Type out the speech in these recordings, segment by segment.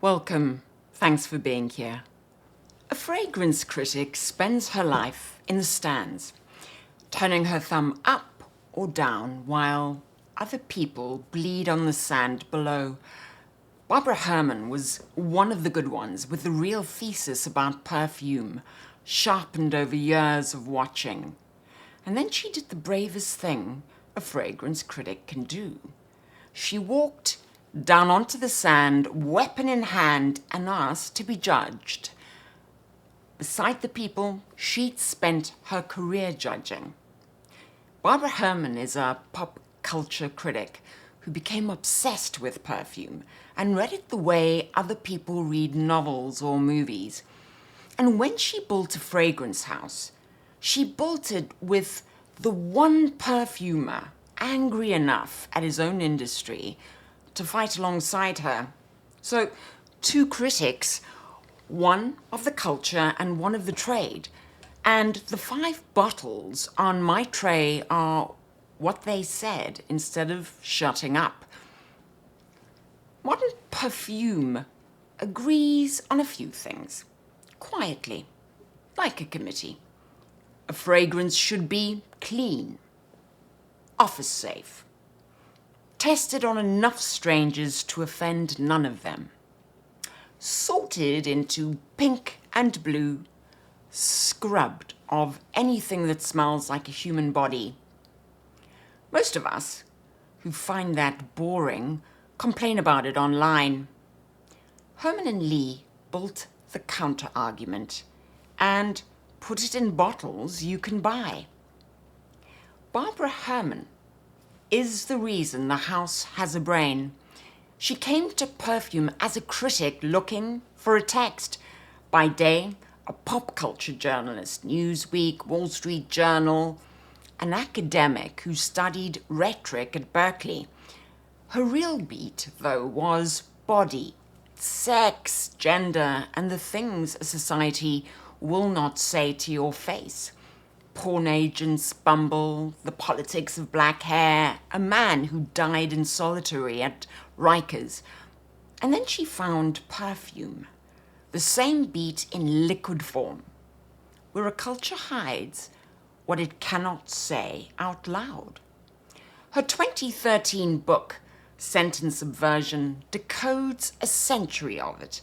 Welcome. Thanks for being here. A fragrance critic spends her life in the stands, turning her thumb up or down while other people bleed on the sand below. Barbara Herman was one of the good ones with a real thesis about perfume, sharpened over years of watching. And then she did the bravest thing a fragrance critic can do. She walked down onto the sand, weapon in hand, and asked to be judged. Beside the people she'd spent her career judging. Barbara Herman is a pop culture critic who became obsessed with perfume and read it the way other people read novels or movies. And when she built a fragrance house, she built it with the one perfumer angry enough at his own industry to fight alongside her. So, two critics, one of the culture and one of the trade. And the 5 bottles on my tray are what they said instead of shutting up. Modern perfume agrees on a few things, quietly, like a committee. A fragrance should be clean, office safe, tested on enough strangers to offend none of them, sorted into pink and blue, scrubbed of anything that smells like a human body. Most of us who find that boring complain about it online. Herman and Lie built the counter-argument and put it in bottles you can buy. Barbara Herman is the reason the house has a brain. She came to perfume as a critic looking for a text. By day, a pop culture journalist, Newsweek, Wall Street Journal, an academic who studied rhetoric at Berkeley. Her real beat, though, was body, sex, gender, and the things a society will not say to your face. Porn agents bumble, the politics of black hair, a man who died in solitary at Rikers. And then she found perfume, the same beat in liquid form, where a culture hides what it cannot say out loud. Her 2013 book, Scent and Subversion, decodes a century of it.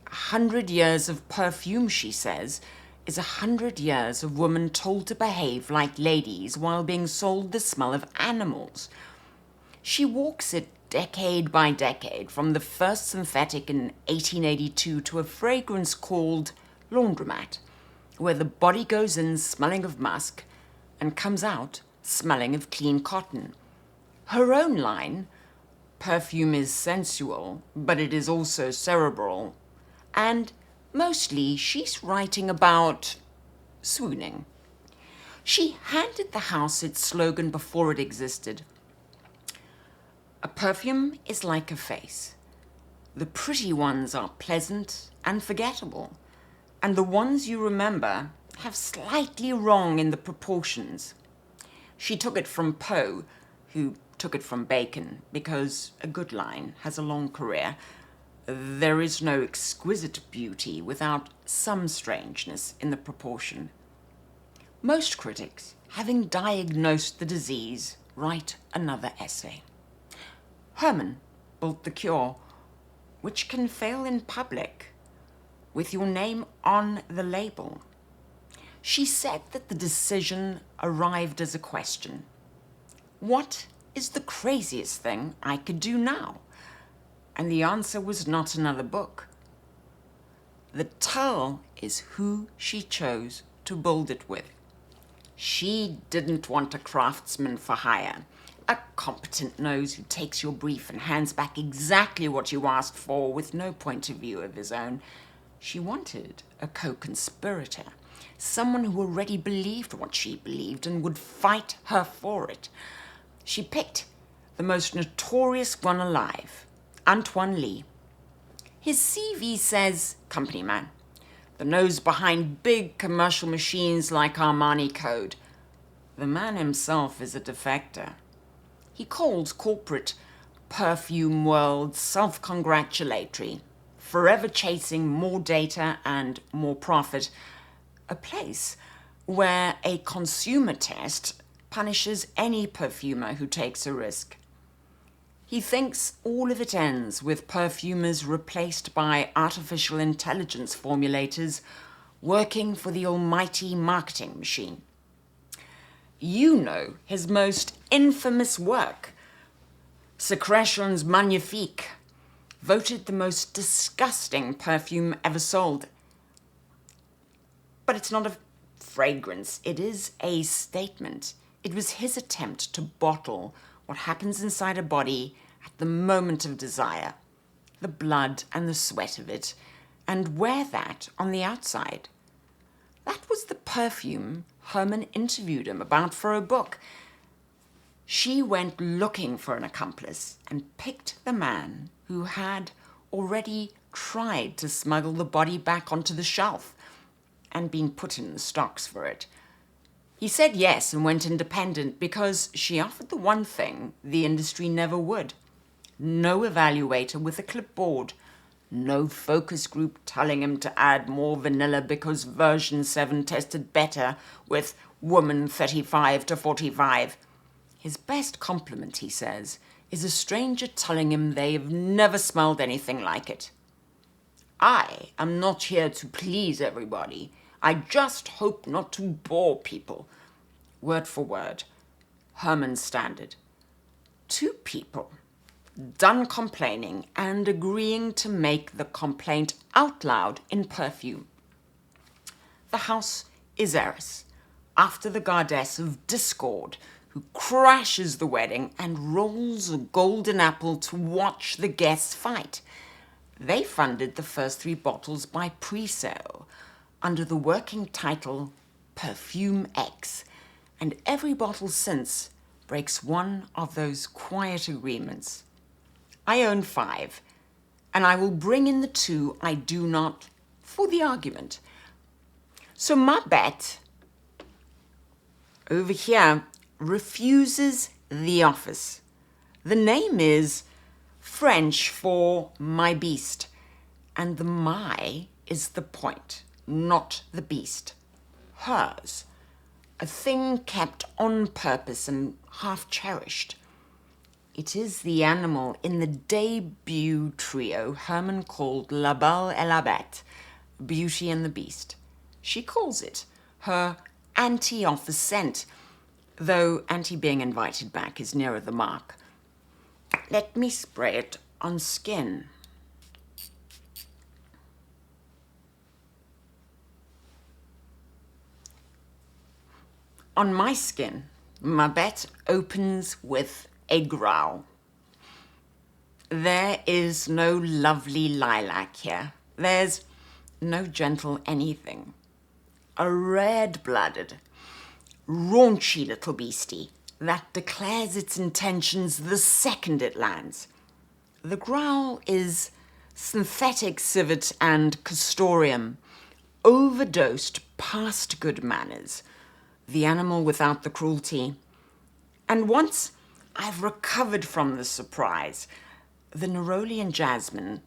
100 years of perfume, she says, is 100 years of women told to behave like ladies while being sold the smell of animals. She walks it decade by decade, from the first synthetic in 1882 to a fragrance called Laundromat, where the body goes in smelling of musk and comes out smelling of clean cotton. Her own line, perfume is sensual, but it is also cerebral, and mostly she's writing about swooning. She handed the house its slogan before it existed. A perfume is like a face. The pretty ones are pleasant and forgettable, and the ones you remember have slightly wrong in the proportions. She took it from Poe, who took it from Bacon, because a good line has a long career. There is no exquisite beauty without some strangeness in the proportion. Most critics, having diagnosed the disease, write another essay. Herman built the cure, which can fail in public, with your name on the label. She said that the decision arrived as a question. What is the craziest thing I could do now? And the answer was not another book. The tell is who she chose to build it with. She didn't want a craftsman for hire, a competent nose who takes your brief and hands back exactly what you asked for with no point of view of his own. She wanted a co-conspirator, someone who already believed what she believed and would fight her for it. She picked the most notorious one alive, Antoine Lie. His CV says company man, the nose behind big commercial machines like Armani Code. The man himself is a defector. He calls corporate perfume world self-congratulatory, forever chasing more data and more profit, a place where a consumer test punishes any perfumer who takes a risk. He thinks all of it ends with perfumers replaced by artificial intelligence formulators working for the almighty marketing machine. You know his most infamous work, Sécrétions Magnifiques, voted the most disgusting perfume ever sold. But it's not a fragrance, it is a statement. It was his attempt to bottle what happens inside a body at the moment of desire, the blood and the sweat of it, and wear that on the outside. That was the perfume Herman interviewed him about for a book. She went looking for an accomplice and picked the man who had already tried to smuggle the body back onto the shelf and been put in the stocks for it. He said yes and went independent because she offered the one thing the industry never would. No evaluator with a clipboard. No focus group telling him to add more vanilla because version 7 tested better with woman 35 to 45. His best compliment, he says, is a stranger telling him they've never smelled anything like it. I am not here to please everybody. I just hope not to bore people. Word for word, Herman's standard. 2 people, done complaining and agreeing to make the complaint out loud in perfume. The house is Eris, after the goddess of discord, who crashes the wedding and rolls a golden apple to watch the guests fight. They funded the first 3 bottles by pre-sale under the working title Perfume Mxxx, and every bottle since breaks one of those quiet agreements. I own 5, and I will bring in the 2 I do not for the argument. So Ma Bête, over here, refuses the office. The name is French for my beast, and the my is the point, not the beast. Hers, a thing kept on purpose and half cherished. It is the animal in the debut trio Herman called La Belle et la Bête, Beauty and the Beast. She calls it her anti-office scent, though anti being invited back is nearer the mark. Let me spray it on skin. On my skin, Ma Bête opens with a growl. There is no lovely lilac here. There's no gentle anything. A red-blooded, raunchy little beastie that declares its intentions the second it lands. The growl is synthetic civet and castoreum, overdosed past good manners, the animal without the cruelty. And once I've recovered from the surprise, the neroli and jasmine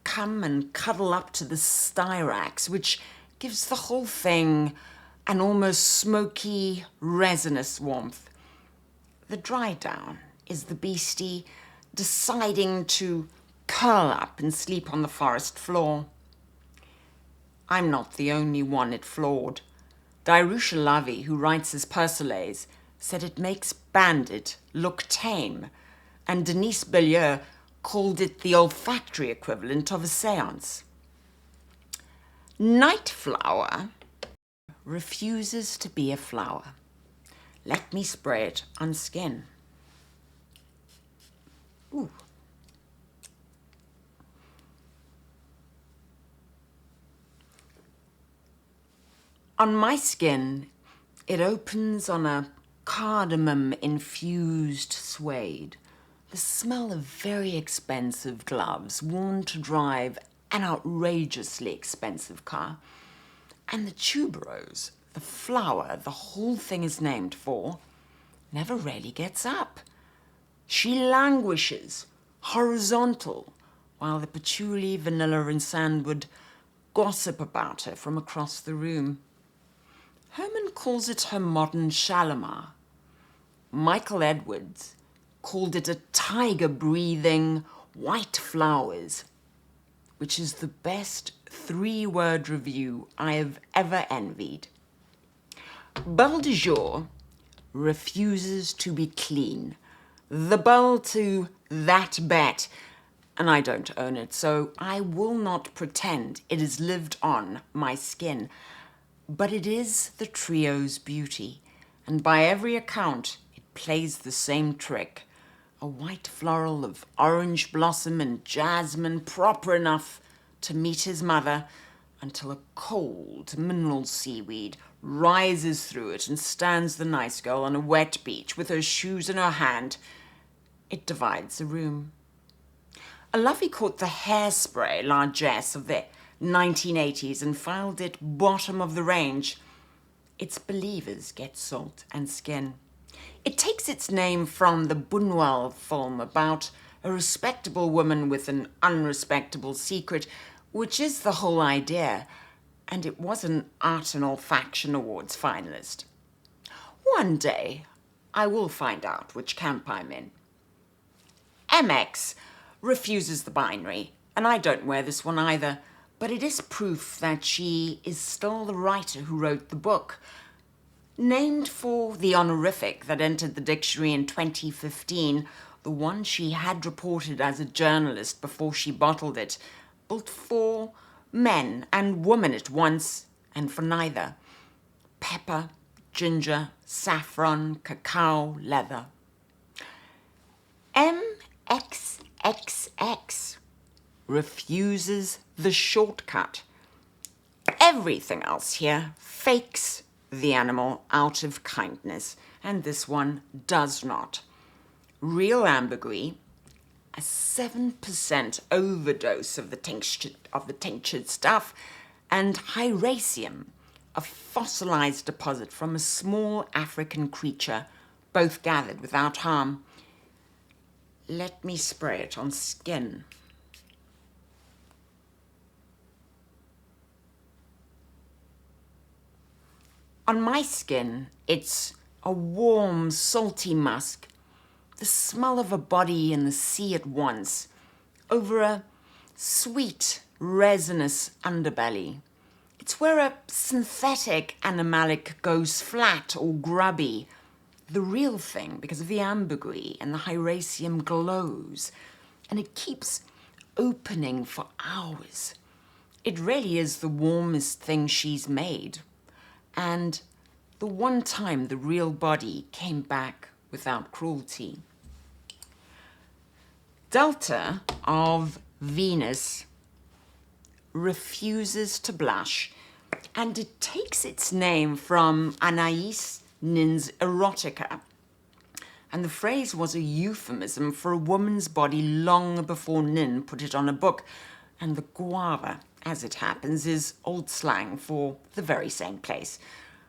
come and cuddle up to the styrax, which gives the whole thing an almost smoky, resinous warmth. The dry down is the beastie deciding to curl up and sleep on the forest floor. I'm not the only one it floored. Dairusha Lavi, who writes his Persolays, said it makes Bandit look tame, and Denise Bellieu called it the olfactory equivalent of a seance. Night Flower refuses to be a flower. Let me spray it on skin. Ooh. On my skin, it opens on a cardamom-infused suede, the smell of very expensive gloves worn to drive an outrageously expensive car. And the tuberose, the flower the whole thing is named for, never really gets up. She languishes, horizontal, while the patchouli, vanilla and sandalwood gossip about her from across the room. Herman calls it her modern Shalimar. Michael Edwards called it a tiger-breathing white flowers, which is the best 3-word review I have ever envied. Belle de Jour refuses to be clean. The belle to that bet, and I don't own it, so I will not pretend it has lived on my skin. But it is the trio's beauty, and by every account, it plays the same trick. A white floral of orange blossom and jasmine proper enough to meet his mother until a cold mineral seaweed rises through it and stands the nice girl on a wet beach with her shoes in her hand. It divides the room. A lovey caught the hairspray largesse of the 1980s and filed it bottom of the range. Its believers get salt and skin. It takes its name from the Buñuel film about a respectable woman with an unrespectable secret, which is the whole idea, and it was an Art and Olfaction Awards finalist. One day, I will find out which camp I'm in. Mxxx refuses the binary, and I don't wear this one either, but it is proof that she is still the writer who wrote the book. Named for the honorific that entered the dictionary in 2015, the one she had reported as a journalist before she bottled it, built for men and women at once, and for neither. Pepper, ginger, saffron, cacao, leather. Mxxx refuses the shortcut. Everything else here fakes the animal out of kindness, and this one does not. Real-ambergris, a 7% overdose of the tinctured stuff, and hyraceum, a fossilized deposit from a small African creature, both gathered without harm. Let me spray it on skin. On my skin, it's a warm, salty musk, the smell of a body in the sea at once, over a sweet, resinous underbelly. It's where a synthetic animalic goes flat or grubby. The real thing, because of the ambergris and the hyraceum, glows, and it keeps opening for hours. It really is the warmest thing she's made. And the one time the real body came back without cruelty. Delta of Venus refuses to blush, and it takes its name from Anais Nin's erotica. And the phrase was a euphemism for a woman's body long before Nin put it on a book, and the guava, as it happens, is old slang for the very same place.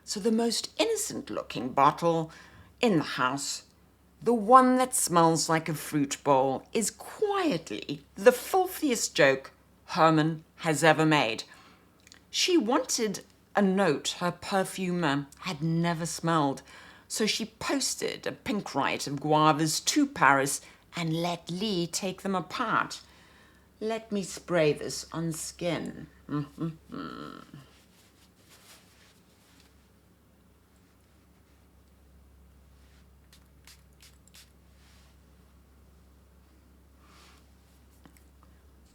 So the most innocent-looking bottle in the house, the one that smells like a fruit bowl, is quietly the filthiest joke Herman has ever made. She wanted a note her perfumer had never smelled, so she posted a pink right of guavas to Paris and let Lie take them apart. Let me spray this on skin.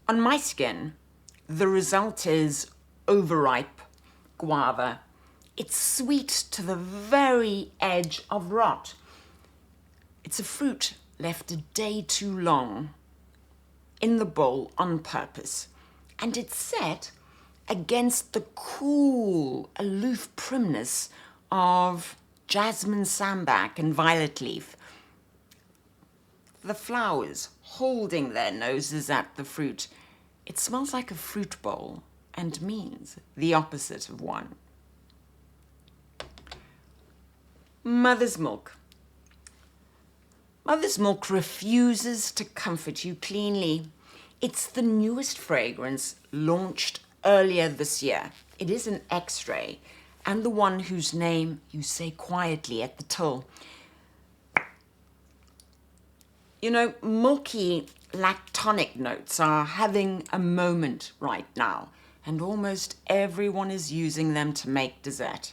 On my skin, the result is overripe guava. It's sweet to the very edge of rot. It's a fruit left a day too long in the bowl on purpose, and it's set against the cool, aloof primness of jasmine sambac and violet leaf. The flowers holding their noses at the fruit. It smells like a fruit bowl and means the opposite of one. Mother's milk. Mother's milk refuses to comfort you cleanly. It's the newest fragrance launched earlier this year. It is an X-ray, and the one whose name you say quietly at the till. You know, milky lactonic notes are having a moment right now, and almost everyone is using them to make dessert.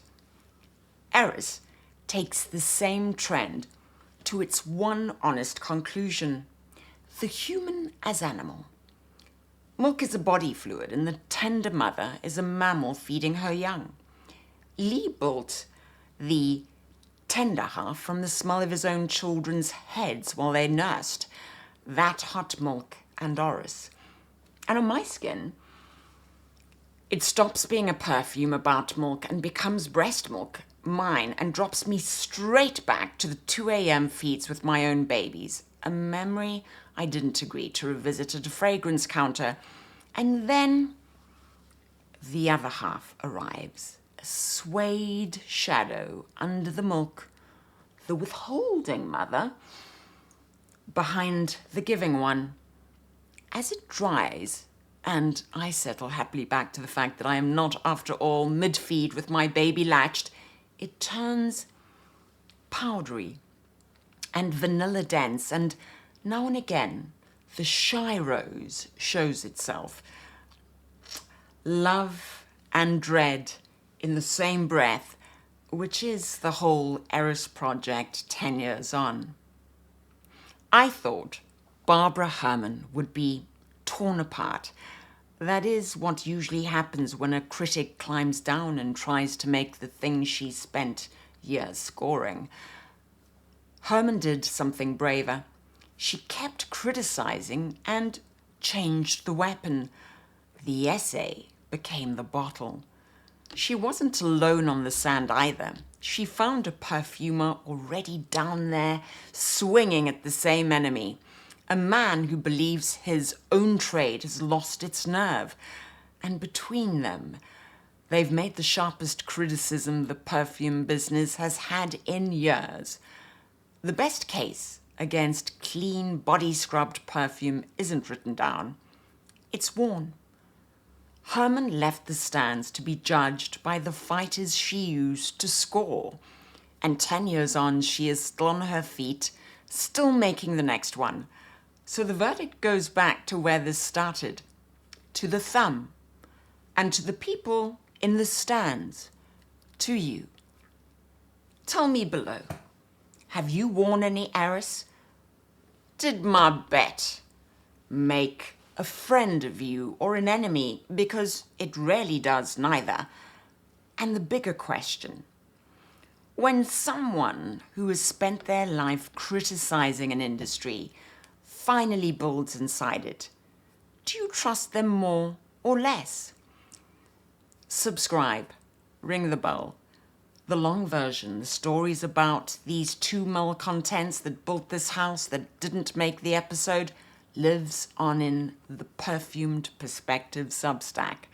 Eris takes the same trend to its one honest conclusion: the human as animal. Milk is a body fluid, and the tender mother is a mammal feeding her young. Lie built the tender half from the smell of his own children's heads while they nursed that hot milk and orris. And on my skin, it stops being a perfume about milk and becomes breast milk, mine, and drops me straight back to the 2 a.m. feeds with my own babies, a memory I didn't agree to revisit at a fragrance counter. And then the other half arrives, a suede shadow under the milk, the withholding mother behind the giving one. As it dries, and I settle happily back to the fact that I am not, after all, mid-feed with my baby latched, it turns powdery and vanilla dense, and now and again the shy rose shows itself. Love and dread in the same breath, which is the whole Eris project 10 years on. I thought Barbara Herman would be torn apart. That is what usually happens when a critic climbs down and tries to make the thing she spent years scoring. Herman did something braver. She kept criticizing and changed the weapon. The essay became the bottle. She wasn't alone on the sand either. She found a perfumer already down there, swinging at the same enemy. A man who believes his own trade has lost its nerve. And between them, they've made the sharpest criticism the perfume business has had in years. The best case against clean, body-scrubbed perfume isn't written down. It's worn. Herman left the stands to be judged by the fighters she used to score. And 10 years on, she is still on her feet, still making the next one. So the verdict goes back to where this started, to the thumb, and to the people in the stands, to you. Tell me below, have you worn any Eris? Did Ma Bête make a friend of you or an enemy? Because it rarely does neither. And the bigger question, when someone who has spent their life criticizing an industry finally builds inside it, do you trust them more or less? Subscribe, ring the bell. The long version, the stories about these 2 malcontents that built this house that didn't make the episode, lives on in the Perfumed Perspective Substack.